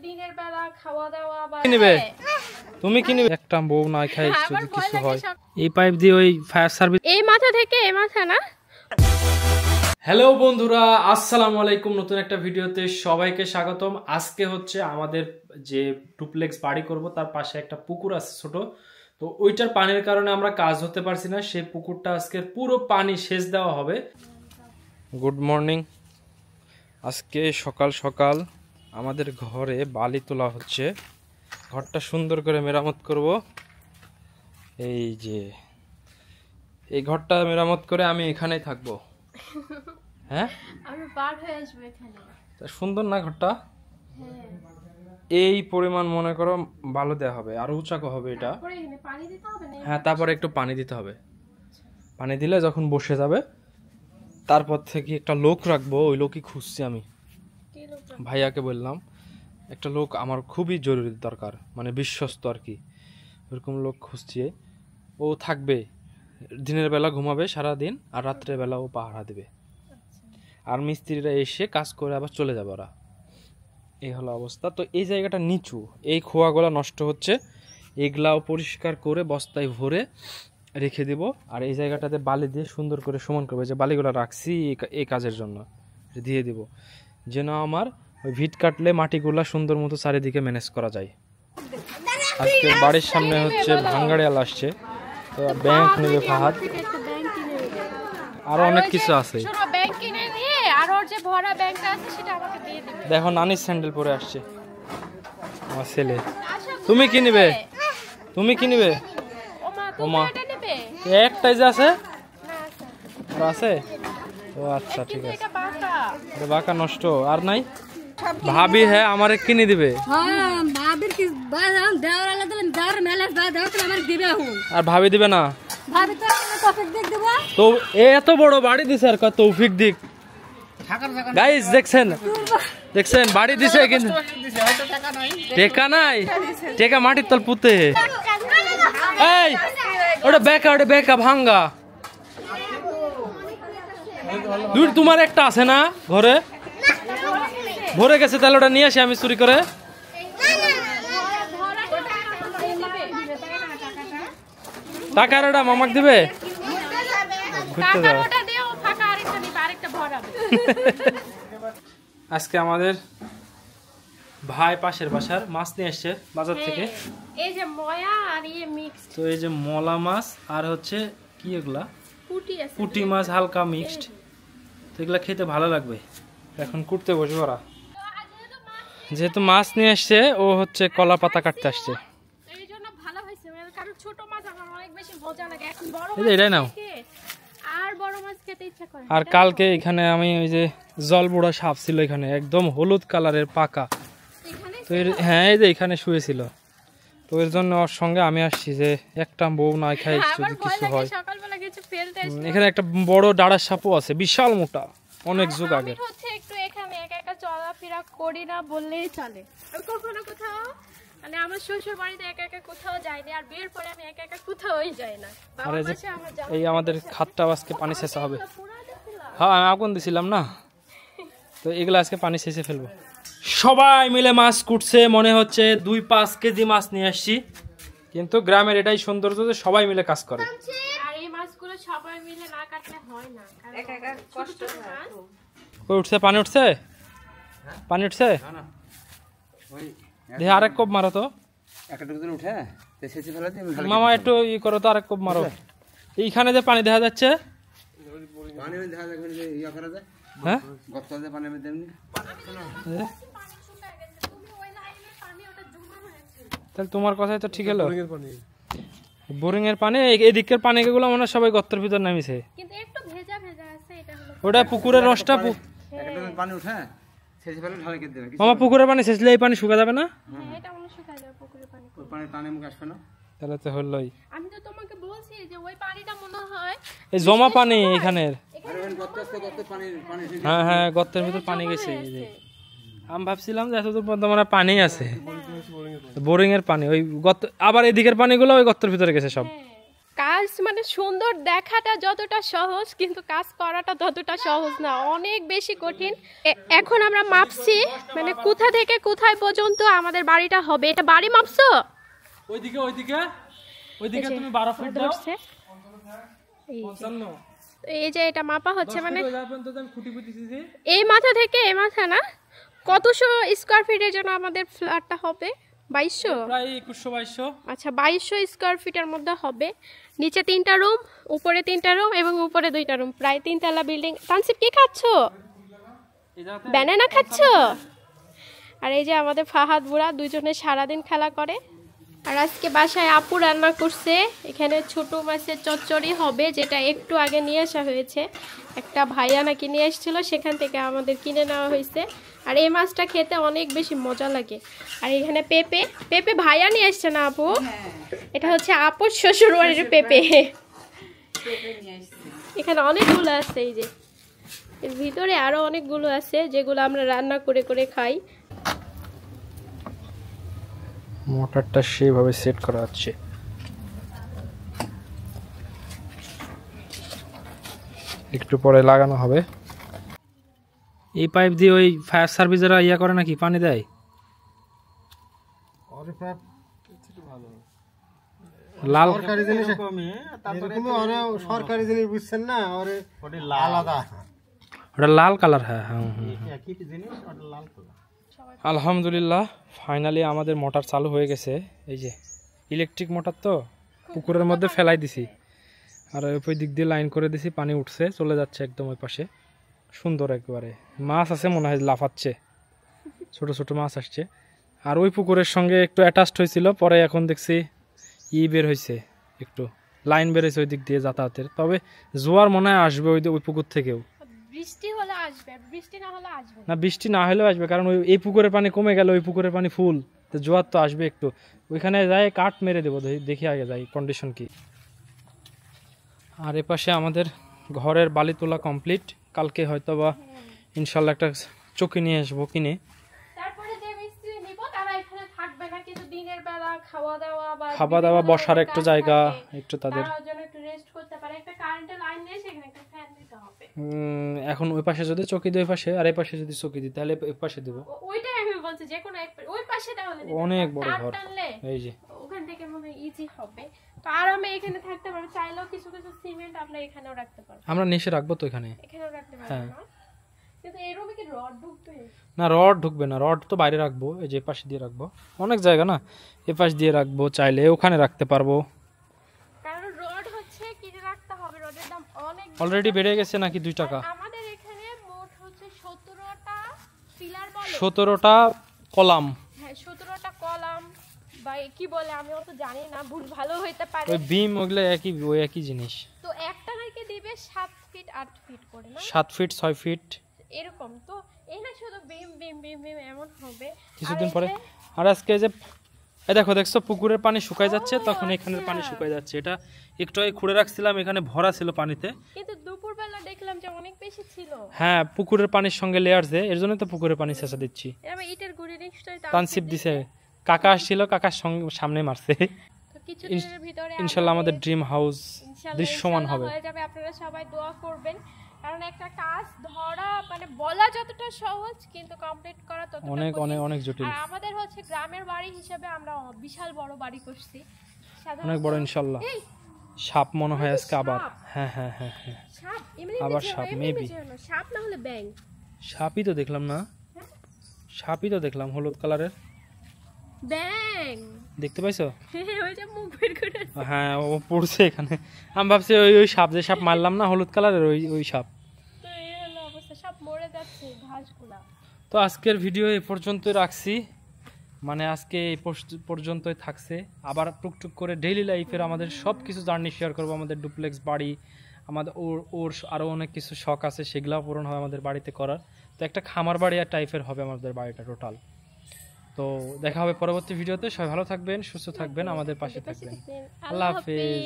দিনের বেলা খাওয়া দাওয়া বা কিনবে তুমি কিনবে একটা বউ না খাই যদি কিছু হয় এই পাইপ দিয়ে ওই ফায়ার সার্ভিস এই মাথা থেকে এই মাথা না। হ্যালো বন্ধুরা, আসসালামু আলাইকুম। নতুন একটা ভিডিওতে সবাইকে স্বাগতম। আজকে হচ্ছে আমাদের যে ডুপ্লেক্স বাড়ি করব তার পাশে একটা পুকুর আছে ছোট, তো ওইটার পানির কারণে আমরা কাজ হতে পারছি না। সেই পুকুরটা আজকে পুরো পানি সেচ দেওয়া হবে। Good morning. আজকে সকাল সকাল আমাদের ঘরে বালি তোলা হচ্ছে। ঘরটা সুন্দর করে মেরামত করব। এই যে এই ঘরটা মেরামত করে আমি এখানেই থাকবো। হ্যাঁ, আমি বার হয়ে আসবো এখানে। সুন্দর না ঘরটা? হ্যাঁ, এই পরিমাণ মনে করো ভালো দেওয়া হবে, আরো উঁচাকো হবে এটা। তারপরে এখানে পানি দিতে হবে না? হ্যাঁ, তারপরে একটু পানি দিতে হবে। পানি দিলে যখন বসে যাবে তারপর থেকে একটা লোক রাখবো। ওই লোকই খুঁজছি আমি, কি লোকটা? ভাইয়াকে বললাম একটা লোক আমার খুবই জরুরি দরকার, মানে বিশ্বস্ত আর কি। ওরকম লোক খুঁজছি। ও থাকবে, দিনের বেলা ঘুমাবে সারাদিন, আর রাত্রের বেলা ও পাহারা দেবে। আর মিস্ত্রিরা এসে কাজ করে আবার চলে যাবে ওরা। এই হলো অবস্থা। তো এই জায়গাটা নিচু, এই খোয়াগুলা নষ্ট হচ্ছে, এগুলাও পরিষ্কার করে বস্তায় ভরে রেখে দিব। আর এই জায়গাটাতে বালি দিয়ে সুন্দর করে সমান করবে। যে বালিগুলো রাখছি এই কাজের জন্য দিয়ে দিব, যেন আমার ওই ভিট কাটলে মাটিগুলা সুন্দর মতো চারিদিকে ম্যানেজ করা যায়। আজকে বাড়ির সামনে হচ্ছে ভাঙ্গাড়িয়াল আসছে, তো ব্যাংক নেবে ফাহাদ, আরো অনেক কিছু আছে। দেখো নানির স্যান্ডেল পরে আসছে আমার ছেলে। তুমি কি নিবে? তুমি কি নিবে? ওমা একটাই যে আছে, আর আছে? ও আচ্ছা, ঠিক আছে। বাঁকা নষ্ট আর নাই। ভাবি হ্যাঁ আমারে কিনে দিবে। আর ভাবি দিবে না? তো এত বড় বাড়ি দিছে আর তৌফিক দিক। গাইস দেখছেন বাড়ি দিছে, কিন্তু টেকা নাই। টেকা মাটির তল পুঁতে। এই ওটা বেকা ভাঙ্গা। দুই তোমার একটা আছে না ঘরে? ভরে গেছে, তাহলে ওটা নিয়ে আসি আমি চুরি করে। টাকার ওটা মামাক দিবে। ঘুরতে যাও। আজকে আমাদের ভাই পাশের বাসার মাছ নিয়ে আসছে বাজার থেকে। এই যে ময়া আর ইয়ে মিক্সড। তো এই যে মলা মাছ আর হচ্ছে কি এগুলা পুঁটি মাছ হালকা মিক্সড। তো এগুলা খেতে ভালো লাগবে। এখন কুটতে বসবো ওরা। যেহেতু মাছ নিয়ে আসছে, ও হচ্ছে কলা পাতা কাটতে আসছে। এই জন্য ভালো হয়েছে, কারণ ছোট মাছ আমার অনেক বেশি মজা লাগে। এখন বড় মাছ এটাই নাও। আর বড় মাছ খেতে ইচ্ছা করে। আর কালকে এখানে আমি ওই যে জলবুড়া সাপ ছিল এখানে, একদম হলুদ কালারের পাকা। তো হ্যাঁ, এই যে এখানে শুয়েছিল। তো এর জন্য ওর সঙ্গে আমি আসছি যে একটা বউ না খাই যদি কিছু হয়। এখানে একটা বড় ডাড়ার সাপও আছে, বিশাল মোটা, অনেক যুগ আগে। একটু এখানে একা একা চলাফেরা করি না বললেই চলে। আমি কখনো কোথাও, মানে আমার শ্বশুর বাড়িতে একা একা কোথাও যাইনি, আর বিয়ের পরে আমি একা একা কোথাওই যাই না। এই আমাদের খাতটা আজকে পানি শেষা হবে। হ্যাঁ, আমি আগুন দিছিলাম না, তো এগুলো আজকে পানি শেষে ফেলবো। সবাই মিলে মাছ কুটছে, মনে হচ্ছে 2-5 কেজি মাছ নিয়ে আসছি। কিন্তু গ্রামের এটাই সৌন্দর্য যে সবাই মিলে কাজ করে। আর এই মাছগুলো সবাই মিলে না কাটলে হয় না, একা একা কষ্ট হয়। কই উঠছে? পানি উঠছে? পানি উঠছে? দেখে আরেক কোপ মারো তো মামা, একটু ই করো তো, আরেক কোপ মারো। এইখানে যে পানি দেখা যাচ্ছে, হ্যাঁ তাহলে তোমার কথাই তো ঠিক হলো। বোরিং এর পানি, এদিকের পানি গুলো মনে হয় সবাই গর্তের ভিতর নামিছে। ওটা পুকুরের রসটা। মামা পুকুরের পানি শেষলে এই পানি শুকা যাবে না? তাহলে তো হলোই। আমি তো তোমাকে বলছি যে ওই পানিটা মনে হয় এই জমা পানি এখানের। হ্যাঁ হ্যাঁ, গর্তের ভিতর পানি গেছে। আমি ভাবছিলাম যে এতদূর পর্যন্ত মানে পানি আছে, বোরিং এর পানি। ওই গর্ত, আবার এদিকের পানিগুলো ওই গর্তের ভিতরে গেছে সব। কাজ কাজ মানে সুন্দর দেখাটা যতটা সহজ কিন্তু কাজ করাটা ততটা সহজ না, অনেক বেশি কঠিন। এখন আমরা মাপছি মানে কোথা থেকে কোথায় পর্যন্ত আমাদের বাড়িটা হবে। এটা বাড়ি মাপছো? ওইদিকে ওইদিকে ওইদিকে তুমি 12 ফিট দাও। এই যে এটা মাপা হচ্ছে মানে এই মাথা থেকে এই মাথা না, কতশো স্কয়ার ফিটের জন্য আমাদের ফ্ল্যাটটা হবে? 2200, প্রায় 2100-2200। আচ্ছা 2200 স্কয়ার ফিটের মধ্যে হবে। নিচে 3টা রুম, উপরে 3টা রুম এবং উপরে 2টা রুম, প্রায় 3 তলা বিল্ডিং। তানসিব কি খাচ্ছো? ব্যানানা খাচ্ছো? আর এই যে আমাদের ফাহাদ বুড়া, দুজনে সারাদিন খেলা করে। আর আজকে বাসায় আপু রান্না করছে, এখানে ছোট মাছের চচ্চড়ি হবে, যেটা একটু আগে নিয়ে আসা হয়েছে। একটা ভাইয়া নাকি নিয়ে এসেছিল, সেখান থেকে আমাদের কিনে নেওয়া হয়েছে। আর এই মাছটা খেতে অনেক বেশি মজা লাগে। আর এখানে পেঁপে, পেঁপে ভাইয়া নিয়ে এসছে না আপু? এটা হচ্ছে আপুর শ্বশুর বাড়ির পেঁপে। এখানে অনেকগুলো আছে, এই যে এর ভিতরে আরো অনেকগুলো আছে যেগুলো আমরা রান্না করে করে খাই। মোটরটা সেইভাবে সেট করা আছে। একটু পরে লাগানো হবে। এই পাইপ দিয়ে ওই ফায়ার সার্ভিসেরা ইয়া করে নাকি পানি দেয়? লাল সরকারি জিনিস, সরকারি জিনিস বুঝছেন না, আলাদা ওটা লাল কালার। হ্যাঁ হ্যাঁ আলহামদুলিল্লাহ ফাইনালি আমাদের মোটর চালু হয়ে গেছে। এই যে ইলেকট্রিক মোটর, তো পুকুরের মধ্যে ফেলাই দিছি আর ওই দিক দিয়ে লাইন করে দিছি, পানি উঠছে চলে যাচ্ছে একদম ওই পাশে। সুন্দর একবারে মাছ আছে মনে হয়, লাফাচ্ছে, ছোট ছোট মাছ আসছে। আর ওই পুকুরের সঙ্গে একটু অ্যাটাচড হয়েছিল, পরে এখন দেখছি বের হয়েছে, একটু লাইন বের হয়েছে ওই দিক দিয়ে যাতায়াতের। তবে জোয়ার মনে হয় আসবে ওই পুকুর থেকেও। বৃষ্টি হলে আসবে, বৃষ্টি না হলে আসবে না, বৃষ্টি না হলেও আসবে, কারণ এই পুকুরের পানি কমে গেল, ওই পুকুরের পানি ফুল, তো জোয়ার তো আসবে একটু। ওইখানে যাই কাঠ মেরে দেবো, দেখি আগে যাই কন্ডিশন কি। আর এপাশে আমাদের ঘরের বালি তোলা কমপ্লিট। কালকে হয়তো বা ইনশাল্লাহ একটা চৌকি নিয়ে আসবো কিনে। তারপরে যে মিস্ত্রি নিব তারা এখানে থাকবে না, কিন্তু দিনের বেলা খাওয়া দাওয়া বসার একটু জায়গা, একটু তাদের জন্য একটু রেস্ট করতে পারে। একটা কারেন্টের লাইন নিয়ে সেখানে একটা ফ্যান দিতে হবে। এখন ওই পাশে যদি চৌকি দিই, ওই পাশে, আর এই পাশে যদি চৌকি দিই তাহলে ওই পাশে দেবো। ওইটাই আমি বলছি, যে কোনো ওই পাশে তাহলে অনেক বড় ঘর, এই যে ওখান থেকে মনে ইজি হবে। তো আরামে এখানে থাকতে পারবে, চাইলেও কিছু কিছু সিমেন্ট আমরা এখানেও রাখতে পারবো। আমরা নিচে রাখবো তো, এখানেও রাখতে পারবো। হ্যাঁ, কিন্তু এই রুমে কি রড ঢুকবে না? রড ঢুকবে না, রড তো বাইরে রাখবো, এই যে পাশে দিয়ে রাখবো। অনেক জায়গা না, এ পাশ দিয়ে রাখবো, চাইলে ওখানে রাখতে পারবো। কারণ রড হচ্ছে কিনে রাখতে হবে, রডের দাম অনেক অলরেডি বেড়ে গেছে নাকি 2 টাকা। আমাদের এখানে মোট হচ্ছে 17টা পিলার, বলে 17টা কলাম। হ্যাঁ 17টা কলাম বা কি বলে আমি অত জানি না, ভুল ভালো হইতে পারে। ওই বিম ওগুলো ওই একই জিনিস। তো একটা নাকি দিবে 7 ফিট 8 ফিট করে, না 7 ফিট 6 ফিট এরকম। তো এই না শুধু বিম বিম বিম বিম এমন হবে কিছুদিন পরে। আর আজকে যে এই দেখছো পুকুরের পানি শুকায় যাচ্ছে, তখন এখানের পানি শুকায় যাচ্ছে। এটা একটু আগে খুঁড়ে রাখছিলাম, এখানে ভরা ছিল পানিতে, কিন্তু দুপুরবেলা দেখলাম যে অনেক বেশি ছিল। হ্যাঁ, পুকুরের পানির সঙ্গে লেয়ার দেয়, এর জন্য তো পুকুরের পানি ছেঁচা দিচ্ছি। এবার ইটের গুঁড়ি নিশ্চয়ই তানসিব দিছে, কাকা আসছিল, কাকার সঙ্গে সামনে মারছে। তো কিছুদিনের ভিতরে ইনশাআল্লাহ আমাদের ড্রিম হাউস দৃশ্যমান হবে। হয়ে যাবে। আপনারা সবাই দোয়া করবেন, কারণ একটা কাজ ধরা মানে বলা যতটা সহজ, কিন্তু কমপ্লিট করা ততটা অনেক কঠিন। অনেক অনেক জটিল। আর আমাদের হচ্ছে গ্রামের বাড়ি হিসেবে আমরা বিশাল বড় বাড়ি করছি, অনেক বড়। ইনশাআল্লাহ সাপ মনে হয় আজকে আবার। হ্যাঁ হ্যাঁ হ্যাঁ হ্যাঁ, সাপ এমনি আবার সাপ, মেবি সাপ না হলে ব্যাঙ। সাপই তো দেখলাম না, সাপই তো দেখলাম হলুদ কালারের। ব্যাঙ দেখতে পাইছো? ওই যে মুখ বের করে, হ্যাঁ ও পড়ছে এখানে। আমি ভাবছি ওই সাপ, যে সাপ মারলাম না হলুদ কালারের, ওই সাপ। তো এই হলো অবস্থা, সব মরে যাচ্ছে ঘাসগুলা। তো আজকের ভিডিও এই পর্যন্তই রাখছি, মানে আজকে এই পর্যন্তই থাকছে। আবার টুকটুক করে ডেইলি লাইফের আমাদের সব কিছু জার্নি শেয়ার করবো। আমাদের ডুপ্লেক্স বাড়ি, আমাদের ওর আরও অনেক কিছু শখ আছে, সেগুলাও পূরণ হবে আমাদের বাড়িতে করার। তো একটা খামার বাড়ি আর টাইপের হবে আমাদের বাড়িটা টোটাল। তো দেখা হবে পরবর্তী ভিডিওতে। সবাই ভালো থাকবেন, সুস্থ থাকবেন, আমাদের পাশে থাকবেন। আল্লাহ হাফেজ।